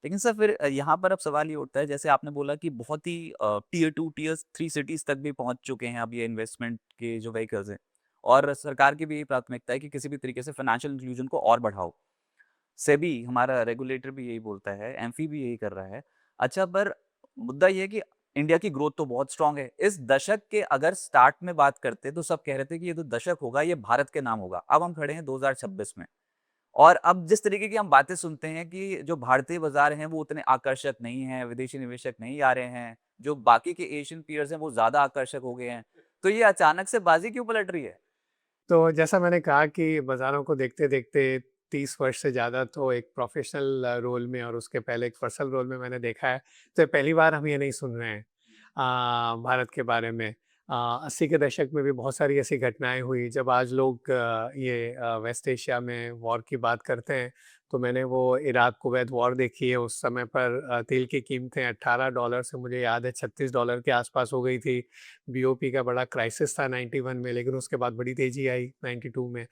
लेकिन सर फिर यहाँ पर अब सवाल ये उठता है जैसे आपने बोला कि बहुत ही टियर 2 टियर 3 सिटीज़ तक भी पहुँच चुके हैं अब ये इन्वेस्टमेंट के जो व्हीकल्स हैं। और सरकार की भी यही प्राथमिकता है कि किसी भी तरीके से फाइनेंशियल इंक्लूजन को और बढ़ाओ। सेबी हमारा रेगुलेटर भी यही बोलता है, एमफी भी यही कर रहा है। अच्छा पर मुद्दा ये है कि इंडिया की ग्रोथ तो बहुत स्ट्रॉन्ग है। इस दशक के अगर स्टार्ट में बात करते तो सब कह रहे थे कि ये जो दशक होगा ये भारत के नाम होगा। अब हम खड़े हैं 2026 में और अब जिस तरीके की हम बातें सुनते हैं कि जो भारतीय बाज़ार हैं वो उतने आकर्षक नहीं हैं, विदेशी निवेशक नहीं आ रहे हैं, जो बाकी के एशियन पीयर्स हैं वो ज़्यादा आकर्षक हो गए हैं। तो ये अचानक से बाज़ी क्यों पलट रही है? तो जैसा मैंने कहा कि बाज़ारों को देखते-देखते 30 वर्ष से ज़्यादा तो एक प्रोफ़ेशनल रोल में और उसके पहले एक पर्सनल रोल में मैंने देखा है। तो ये पहली बार हम ये नहीं सुन रहे हैं भारत के बारे में। 80 के दशक में भी बहुत सारी ऐसी घटनाएँ हुई जब आज लोग वेस्ट एशिया में वॉर की बात करते हैं, तो मैंने वो इराक-कुवैत वॉर देखी है। उस समय पर तेल की कीमतें $18 से मुझे याद है $36 के आस-पास हो गई थी। बीओपी का बड़ा क्राइसिस था 91 में, लेकिन उसके बाद बड़ी तेज़ी आई 92 में।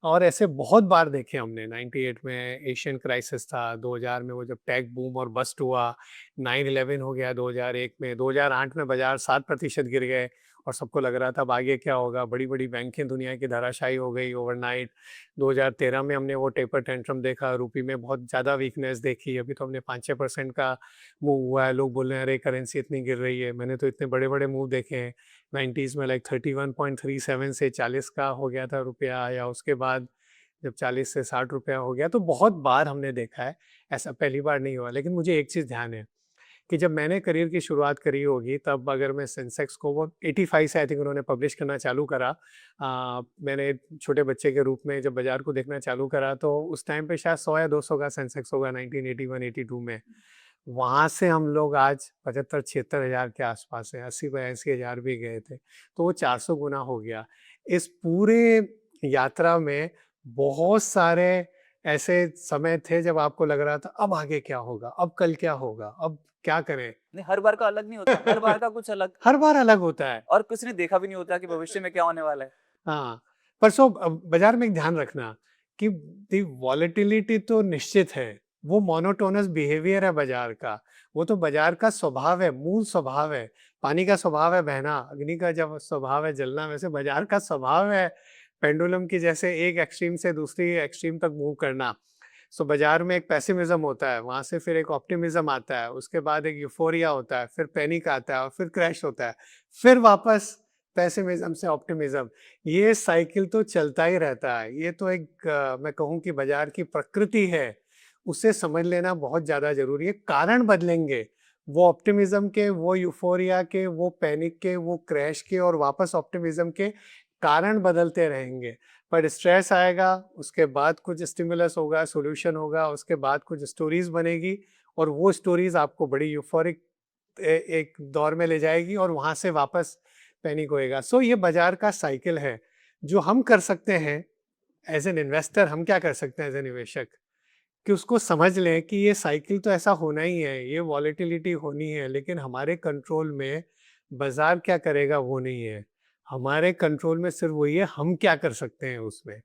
और ऐसे बहुत बार देखे हमने। 98 में एशियन क्राइसिस था, 2000 में वो जब टेक बूम और बस्ट हुआ, 9/11 हो गया 2001 में, 2008 में बाज़ार 7% गिर गए और सबको लग रहा था अब आगे क्या होगा, बड़ी-बड़ी बैंकें दुनिया की धराशायी हो गई ओवरनाइट। 2013 में हमने वो टेपर टेंट्रम देखा, रुपये में बहुत ज़्यादा वीकनेस देखी, अभी तो हमने 5-6% का मूव हुआ है, लोग बोल रहे हैं अरे करेंसी इतनी गिर रही है, मैंने तो इतने बड़े-बड़े मूव देखे हैं। 90s में लाइक 31.37 से 40 का हो गया था रुपया या उसके बाद जब 40 से 60 रुपया हो गया, तो बहुत बार हमने देखा है, ऐसा पहली बार नहीं हुआ। लेकिन मुझे एक चीज़ ध्यान है कि जब मैंने करियर की शुरुआत करी होगी तब अगर मैं सेंसेक्स को वो 85 से आई थिंक उन्होंने पब्लिश करना चालू करा। मैंने छोटे बच्चे के रूप में जब बाज़ार को देखना चालू करा तो उस टाइम पे शायद 100 या 200 का सेंसेक्स होगा 1981-82 में। वहाँ से हम लोग आज 75-76 हज़ार के आसपास हैं, 80-82 हज़ार भी गए थे, तो वो 400 गुना हो गया। इस पूरे यात्रा में बहुत सारे ऐसे समय थे जब आपको लग रहा था अब आगे क्या होगा? अब कल क्या होगा? अब क्या करें? नहीं, हर बार का अलग नहीं होता, हर बार का कुछ अलग हर बार अलग होता है। और किसी ने देखा भी नहीं होता कि भविष्य में क्या होने वाला है। हाँ, बाज़ार में एक ध्यान रखना कि दी वॉलेटिलिटी तो निश्चित है, वो मोनोटोनस बिहेवियर है बाज़ार का, वो तो बाज़ार का स्वभाव है, मूल स्वभाव है। पानी का स्वभाव है बहना, अग्नि का जब स्वभाव है जलना, वैसे बाज़ार का स्वभाव है पेंडुलम की जैसे एक एक्सट्रीम से दूसरी एक्सट्रीम तक मूव करना। सो बाज़ार में एक पेसिमिज़्म होता है, वहाँ से फिर एक ऑप्टिमिज़्म आता है, उसके बाद एक यूफ़ोरिया होता है, फिर पैनिक आता है और फिर क्रैश होता है, फिर वापस पेसिमिज़्म से ऑप्टिमिज़्म। ये साइकिल तो चलता ही रहता है। ये तो एक मैं कहूँ कि बाज़ार की प्रकृति है, उसे समझ लेना बहुत ज़्यादा ज़रूरी है। कारण बदलेंगे, वो ऑप्टिमिज़्म के, वो यूफ़ोरिया के, वो पैनिक के, वो क्रैश के और वापस ऑप्टिमिज़्म के कारण बदलते रहेंगे। पर स्ट्रेस आएगा, उसके बाद कुछ स्टिमुलस होगा, सॉल्यूशन होगा, उसके बाद कुछ स्टोरीज़ बनेगी और वो स्टोरीज़ आपको बड़ी यूफ़ोरिक एक दौर में ले जाएगी और वहाँ से वापस पैनिक होएगा। सो ये बाज़ार का साइकिल है। जो हम कर सकते हैं एज़ एन इन्वेस्टर हम क्या कर सकते हैं एज़ ए निवेशक? कि उसको समझ लें कि ये साइकिल तो ऐसा होना ही है, ये वॉलेटिलिटी होनी है, लेकिन हमारे कंट्रोल में बाज़ार क्या करेगा वो नहीं है। हमारे कंट्रोल में सिर्फ़ वही है, हम क्या कर सकते हैं उसमें।